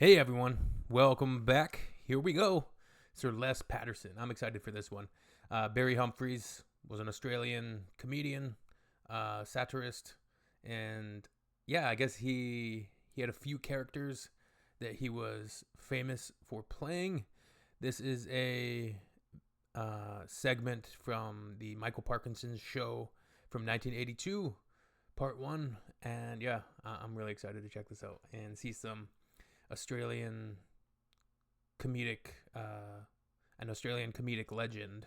Hey everyone, welcome back. Here we go. Sir Les Patterson. I'm excited for this one. Barry Humphries was an Australian comedian, satirist, and yeah, I guess he had a few characters that he was famous for playing. This is a segment from the Michael Parkinson's show from 1982, part 1, and yeah, I'm really excited to check this out and see some Australian comedic, an Australian comedic legend,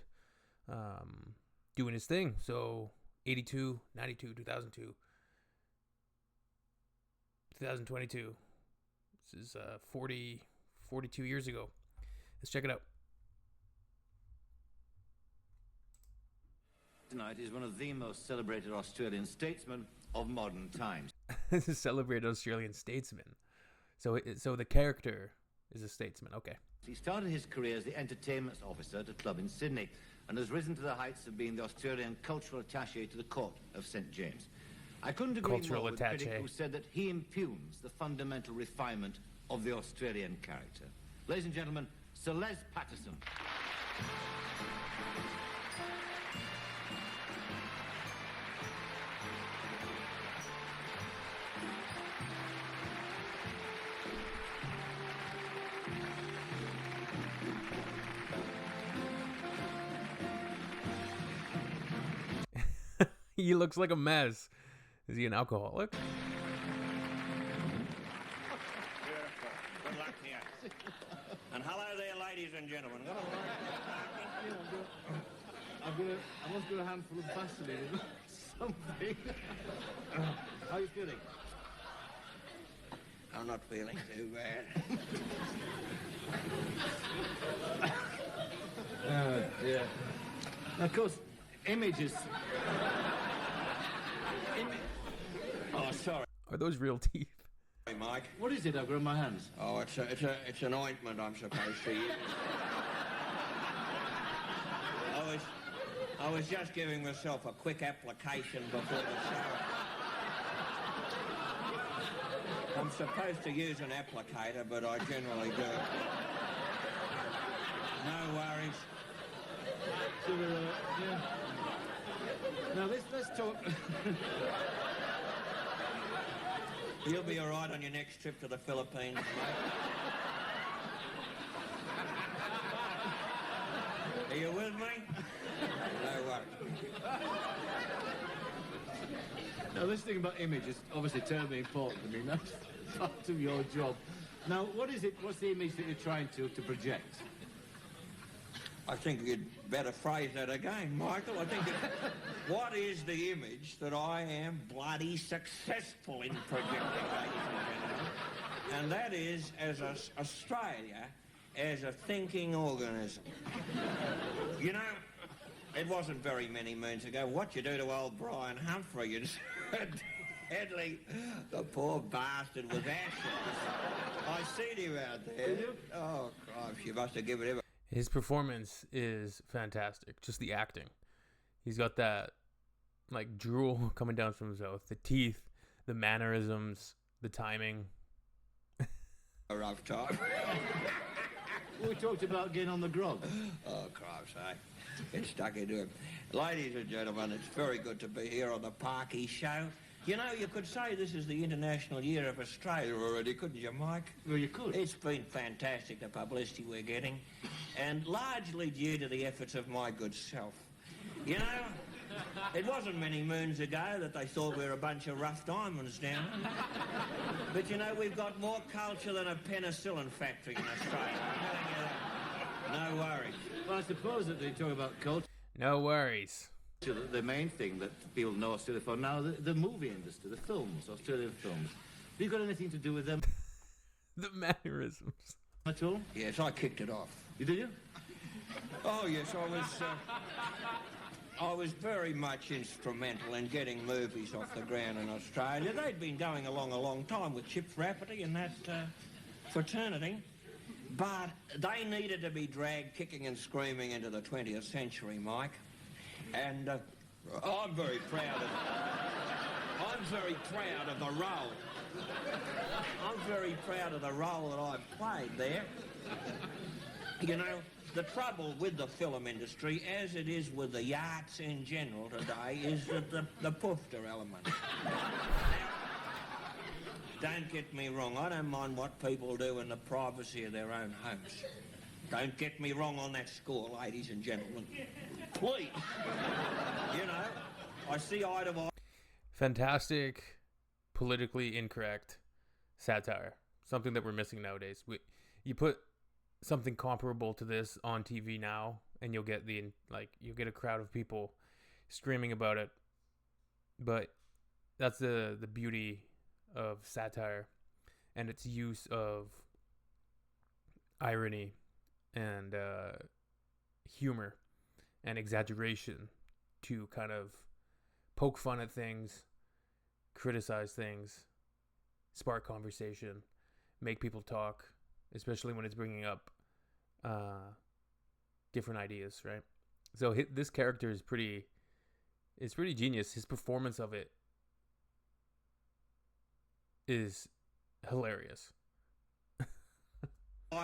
doing his thing. So 82, 92, 2002, 2022. This is 42 years ago. Let's check it out. Tonight is one of the most celebrated Australian statesmen of modern times. Celebrated Australian statesman. So the character is a statesman. Okay. He started his career as the entertainment officer at a club in Sydney and has risen to the heights of being the Australian cultural attaché to the court of St. James. I couldn't agree more with the critic who said that he impugns the fundamental refinement of the Australian character. Ladies and gentlemen, Sir Les Patterson. He looks like a mess. Is he an alcoholic? Beautiful. Good luck to you. And hello there, ladies and gentlemen. I must do a handful of Vaseline. Something. How are you feeling? I'm not feeling too bad. Yeah. Of course, images. Oh, sorry. Are those real teeth? Hey, Mike. What is it I've got in my hands? Oh, it's an ointment I'm supposed to use. I was just giving myself a quick application before the shower. I'm supposed to use an applicator, but I generally do. No worries. So, yeah. Now let's talk. You'll be all right on your next trip to the Philippines, mate. Are you with me? No worries. Now, this thing about image is obviously terribly important. I mean, that's part of your job. Now, what is it? What's the image that you're trying to project? I think you'd better phrase that again, Michael. I think what is the image that I am bloody successful in projecting, ladies and gentlemen? And that is as Australia as a thinking organism. You know, it wasn't very many moons ago. What you do to old Brian Humphries, deadly, the poor bastard was ashes. I seen him out there. Oh, Christ, you must have given him. His performance is fantastic. Just the acting. He's got that, like, drool coming down from his mouth. The teeth, the mannerisms, the timing. A rough time. We talked about getting on the grog. Oh, Christ, eh? Get stuck into him. Ladies and gentlemen, it's very good to be here on the Parky Show. You know, you could say this is the International Year of Australia already, couldn't you, Mike? Well, you could. It's been fantastic, the publicity we're getting, and largely due to the efforts of my good self. You know, it wasn't many moons ago that they thought we were a bunch of rough diamonds down. But, you know, we've got more culture than a penicillin factory in Australia. I'm telling you that. No worries. Well, I suppose that they talk about culture. No worries. The main thing that people know Australia for now, the movie industry, the films, Australian films. Have you got anything to do with them The mannerisms. at all? Yes, I kicked it off. Did you? Oh, yes, I was very much instrumental in getting movies off the ground in Australia. They'd been going along a long time with Chips Rafferty and that fraternity, but they needed to be dragged kicking and screaming into the 20th century, Mike. And I'm very proud of very proud of the role. I'm very proud of the role that I've played there. You know, the trouble with the film industry, as it is with the arts in general today, is that the poofter element. Don't get me wrong, I don't mind what people do in the privacy of their own homes. Don't get me wrong on that score, ladies and gentlemen. Please. You know, I see eye to eye. Fantastic, politically incorrect satire. Something that we're missing nowadays. You put something comparable to this on TV now, and you'll get a crowd of people screaming about it. But that's the beauty of satire and its use of irony and humor and exaggeration to kind of poke fun at things, criticize things, spark conversation, make people talk, especially when it's bringing up different ideas, right? So this character is pretty genius. His performance of it is hilarious.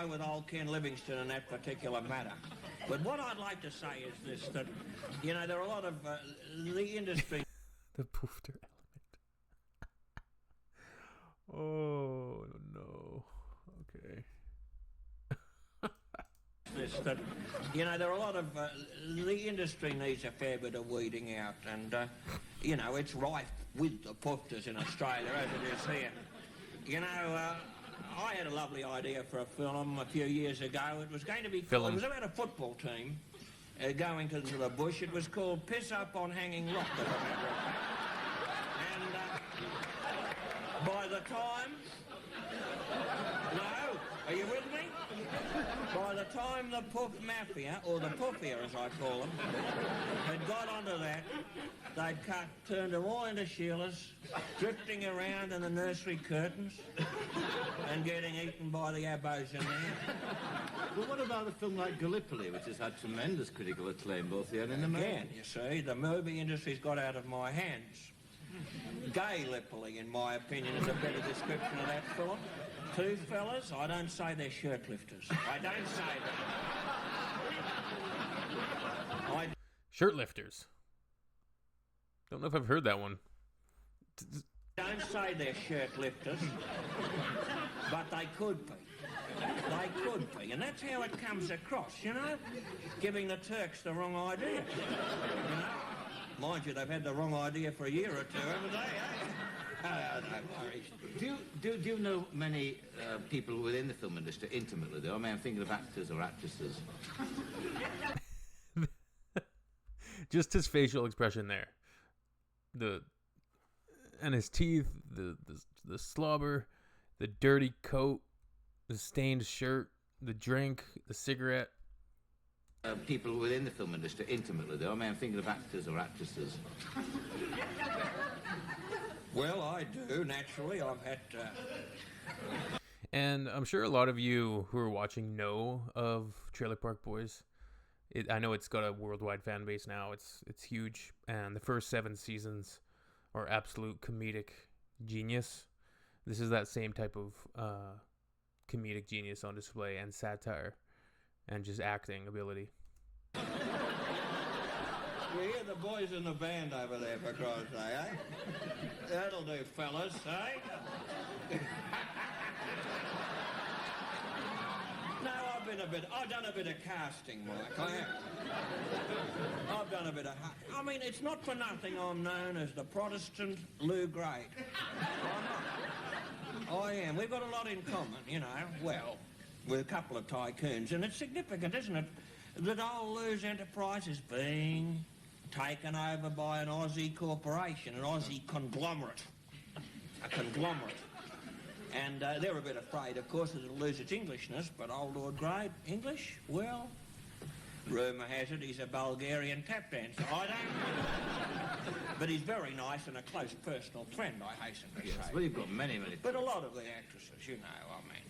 With old Ken Livingstone in that particular matter. But what I'd like to say is this, that, you know, there are a lot of the industry... The poofter element. Oh, no. Okay. This, that, you know, there are a lot of... the industry needs a fair bit of weeding out, and, you know, it's rife with the poofters in Australia, as it is here. You know, I had a lovely idea for a film a few years ago. It was going to be... It was about a football team going into the bush. It was called Piss Up on Hanging Rock, as a matter of fact. And by the time... No? Are you with me? By the time the Poof Mafia, or the Poofia as I call them, had got onto that, they'd turned them all into Sheilas, drifting around in the nursery curtains and getting eaten by the abos in there. Well, what about a film like Gallipoli, which has had tremendous critical acclaim both here and in America? Again, you see, the movie industry's got out of my hands. Gay-Lipoli, in my opinion, is a better description of that film. Two fellas, I don't say they're shirt lifters. I don't say that. Shirt lifters. Don't know if I've heard that one. Don't say they're shirt lifters, but they could be. They could be, and that's how it comes across, you know? Giving the Turks the wrong idea. You know? Mind you, they've had the wrong idea for a year or two, haven't they, eh? No worries. Do you know many people within the film industry intimately, though? I mean, I'm thinking of actors or actresses. Just his facial expression there. And his teeth, the slobber, the dirty coat, the stained shirt, the drink, the cigarette. People within the film industry intimately, though? I mean, I'm thinking of actors or actresses. Well, I do, naturally. I've had... And I'm sure a lot of you who are watching know of Trailer Park Boys. I know it's got a worldwide fan base now. It's huge. And the first 7 seasons are absolute comedic genius. This is that same type of comedic genius on display, and satire and just acting ability. You hear the boys in the band over there, for Christ's sake, eh? That'll do, fellas, eh? No, I've done a bit of casting, Mike, I have. I've done a bit of... I mean, it's not for nothing I'm known as the Protestant Lou Grade. I am. We've got a lot in common, you know, well, with a couple of tycoons, and it's significant, isn't it, that old Lou's enterprise is being taken over by an Aussie corporation, an Aussie conglomerate. A conglomerate. And they're a bit afraid, of course, that it'll lose its Englishness, but old Lord Grade, English? Well, rumour has it he's a Bulgarian tap dancer. I don't know. But he's very nice and a close personal friend, I hasten to say. Well, you've got many. But a lot of the actresses, you know, I mean...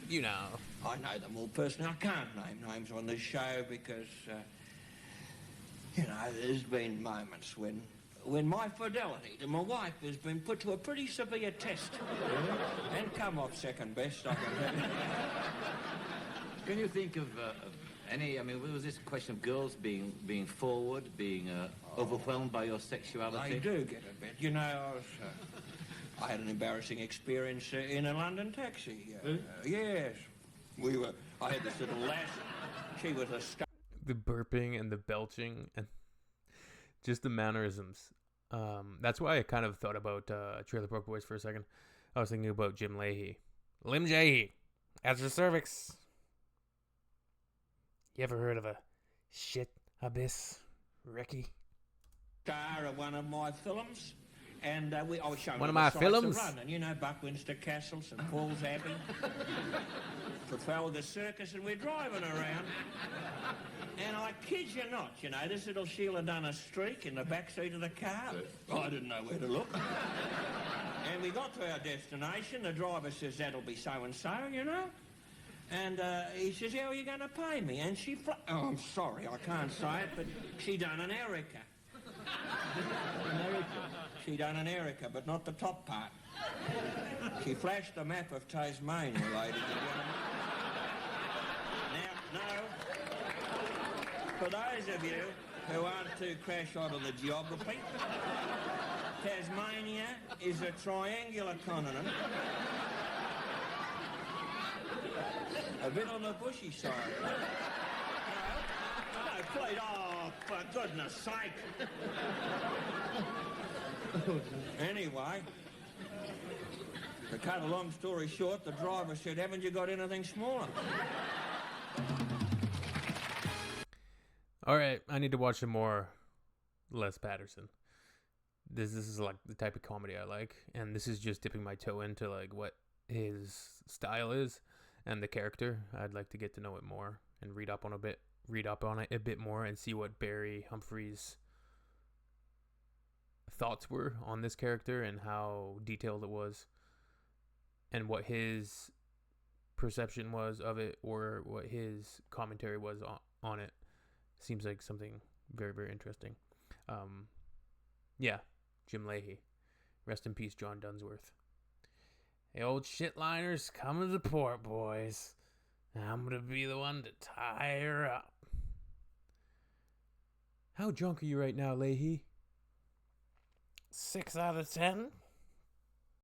you know. I know them all personally. I can't name names on this show because, you know, there's been moments when when my fidelity to my wife has been put to a pretty severe test. And come off second best, I can tell you. Can you think of any, I mean, was this a question of girls being forward, being overwhelmed by your sexuality? I do get a bit. You know, I had an embarrassing experience in a London taxi. Yes. I had this little lass. She was a star. The burping and the belching and just the mannerisms. That's why I kind of thought about Trailer Park Boys for a second. I was thinking about Jim Leahy. Lim Jeahy, as your cervix. You ever heard of a shit abyss, Ricky? Star of one of my films. And I was showing one of my films. And you know, Buckminster Castle, St Paul's Abbey, Trafalgar Circus, and we're driving around. And I kid you not, you know, this little Sheila done a streak in the back seat of the car. I didn't know where to look. And we got to our destination. The driver says, that'll be so-and-so, you know. And he says, how are you going to pay me? And she, oh, I'm sorry, I can't say it, but she done an Erica. She done an Erica, but not the top part. She flashed the map of Tasmania, ladies and gentlemen. Now, no, for those of you who aren't too crash on the geography, Tasmania is a triangular continent. A bit on the bushy side. No, please, oh, for goodness sake. Anyway, to cut a long story short, the driver said, haven't you got anything smaller? All right, I need to watch some more Les Patterson. This is like the type of comedy I like, and this is just dipping my toe into like what his style is and the character. I'd like to get to know it more and read up on it a bit more and see what Barry Humphries' thoughts were on this character and how detailed it was and what his perception was of it or what his commentary was on it. Seems like something very, very interesting. Yeah, Jim Leahy. Rest in peace, John Dunsworth. Hey, old shitliners, coming to port, boys. I'm going to be the one to tie her up. How drunk are you right now, Leahy? 6 out of 10.